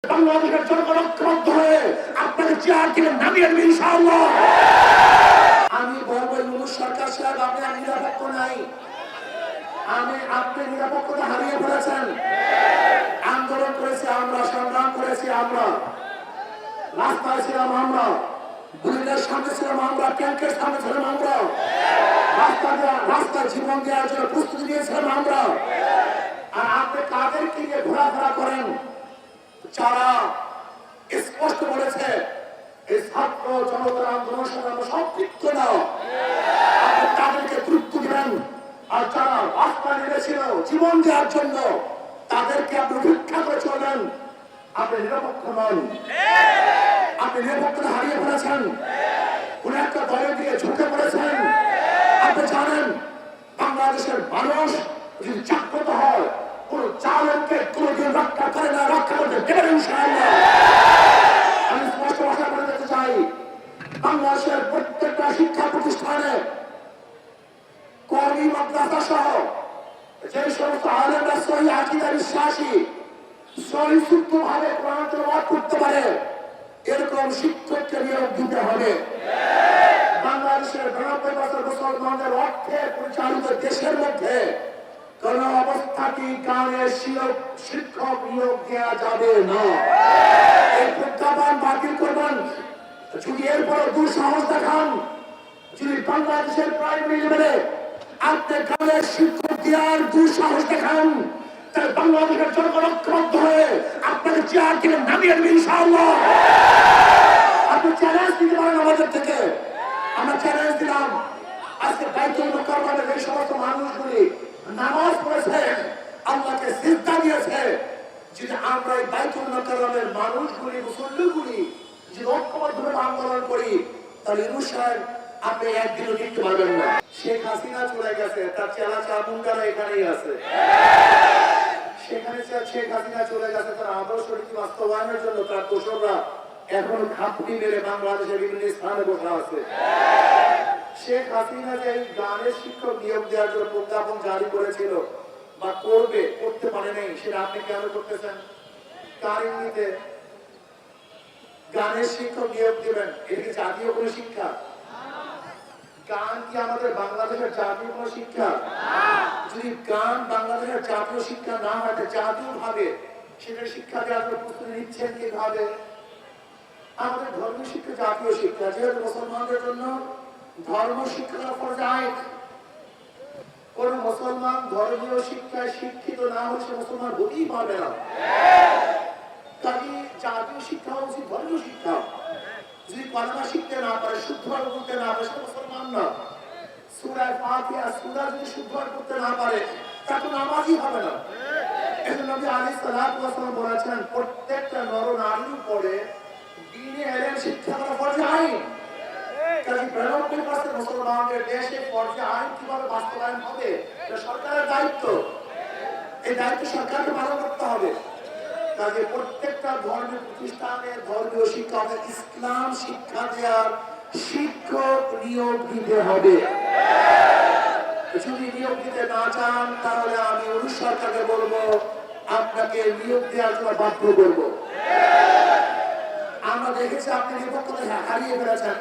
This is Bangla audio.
বাংলাদেশের জনগণ ঐক্যবদ্ধ হয়ে আপনাকে চেয়ার থেকে নামিয়ে দেবে ইনশাআল্লাহ। আমি বলবো ইউনূস সরকার সাহেব, আপনি নিরপেক্ষ নাই। আপনি নিরপেক্ষতা হারিয়ে ফেলেছেন। আন্দোলন করেছি আমরা, সংগ্রাম করেছি আমরা, রাস্তায় ছিলাম আমরা, বুলেটের সামনে ছিলাম আমরা, ট্যাঙ্কের সামনে ছিলাম আমরা, রাস্তায় জীবন দেওয়ার জন্য প্রস্তুতি নিয়েছিলাম আমরা। আর আপনি কাদেরকে নিয়ে ঘোরাফেরা করেন যারা স্পষ্ট বলেছে এই ছাত্র জনতার আন্দোলনের সাথে আমরা সম্পৃক্ত না, আপনি তাদেরকে গুরুত্ব দিবেন। আর যারা রাস্তায় নেমেছিল জীবন দেওয়ার জন্য তাদেরকে আপনি উপেক্ষা করে চলবেন। আপনি নিরপেক্ষ নন, আপনি নিরপেক্ষতা হারিয়ে ফেলেছেন, কোন একটা দলের দিকে ঝুঁকে পড়েছেন। আপনি জানেন বাংলাদেশের মানুষ যদি জাগ্রত হয় কোন চালককে কোনদিন রক্ষা করে না, রক্ষা করতে দেবেন ইনশাআল্লাহ। আমি স্পষ্ট ভাষা বলে দিতে চাই, বাংলাদেশের প্রত্যেকটা শিক্ষা প্রতিষ্ঠানে কওমি মাদ্রাসা সহ যে সমস্ত আলেমরা সহিহ আকীদা বিশ্বাসী, সহিহ শুদ্ধভাবে কোরআন তেলাওয়াত করতে পারে এরকম শিক্ষককে নিয়োগ দিতে হবে। বাংলাদেশের 92 বছর মুসলমানদের অর্থে পরিচালিত দেশের মধ্যে কোন অবস্থাতেই গানের শিক্ষক নিয়োগ দেওয়া যাবে না। এই প্রজ্ঞাপন বাতিল করবেন। যদি এরপর দুঃসাহস দেখান, যদি বাংলাদেশের প্রাইমারি লেভেলে আপনি গানের শিক্ষক দেওয়ার দুঃসাহস দেখান, তাহলে বাংলাদেশের জনগণ ঐক্যবদ্ধ হয়ে আপনাকে চেয়ার থেকে নামিয়ে দেবে ইনশাআল্লাহ। আপনি চ্যালেঞ্জ দিতে পারেন আমাদের থেকে, আমরা চ্যালেঞ্জ দিলাম। আজকে বাইতুল মুকাররমে এই সমস্ত মানুষগুলি নামাজ পড়েছে, আল্লাহকে সিজদা দিয়েছে, যদি আমরা এই বাইতুল মুকাররমের মানুষগুলি, মুসল্লিগুলি যদি ঐক্যবদ্ধভাবে আন্দোলন করি, তাহলে ইউনূস সাহেব আপনি একদিনও টিকতে পারবেন না। শেখ হাসিনা চলে গেছে, তার চেলা চামুন্ডারা এখানেই আছে। সেখানে শেখ হাসিনা চলে গেছে, তার আদর্শ নীতি বাস্তবায়নের জন্য তার দোসররা এখন খাপটি মেরে বাংলাদেশের বিভিন্ন স্থানে বসে আছে। শেখ হাসিনা যে এই গানের শিক্ষক নিয়োগ দেওয়ার জন্য প্রজ্ঞাপন জারি করেছিল বা করতে পারে নাই, সেটা আপনি কেন করতেছেন? কার ইঙ্গিতে গানের শিক্ষক নিয়োগ দেবেন? এটা কি জাতীয় কোনো শিক্ষা? গান কি আমাদের বাংলাদেশের জাতীয় কোনো শিক্ষা? যদি গান বাংলাদেশের জাতীয় শিক্ষা না হয়, জাতীয় ভাবে সেটা শিক্ষা দেওয়ার জন্য প্রস্তুতি নিচ্ছেন কিভাবে? আমাদের ধর্মীয় শিক্ষা জাতীয় শিক্ষা, যেহেতু মুসলমানদের জন্য ধর্ম শিক্ষা ফরজ আইন। কোন মুসলমান ধর্মীয় শিক্ষায় শিক্ষিত না হলে সে মুসলমান হতেই পারবে না। কাজে জাতীয় শিক্ষা উচিত ধর্মীয় শিক্ষা। যদি কলেমা শিখতে না পারে, শুদ্ধভাবে বলতে না পারে, সে মুসলমান না। সূরা ফাতিহা সূরা যদি শুদ্ধভাবে পড়তে না পারে, তার তো নামাজই হবে না। এজন্য নবী আলাইহিস সালাতু ওয়াস সালাম বলেছেন, প্রত্যেকটা নর নারীর উপরে দ্বীনে ইলম শিক্ষা করা ফরজ আইন। কাজে 92% মুসলমানদের দেশে ফরজ আইন কিভাবে বাস্তবায়ন হবে, এটা সরকারের দায়িত্ব। এই দায়িত্ব সরকারকে পালন করতে হবে। কাজে প্রত্যেকটা ধর্মীয় প্রতিষ্ঠানে ধর্মীয় শিক্ষা, ইসলাম শিক্ষা দেওয়ার শিক্ষক নিয়োগ দিতে হবে। যদি নিয়োগ দিতে না চান, তাহলে আমি ইউনূস সরকারকে বলবো আপনাকে নিয়োগ দেওয়ার জন্য বাধ্য করবো। আমরা দেখেছি আপনি নিরপেক্ষতা হারিয়ে ফেলেছেন।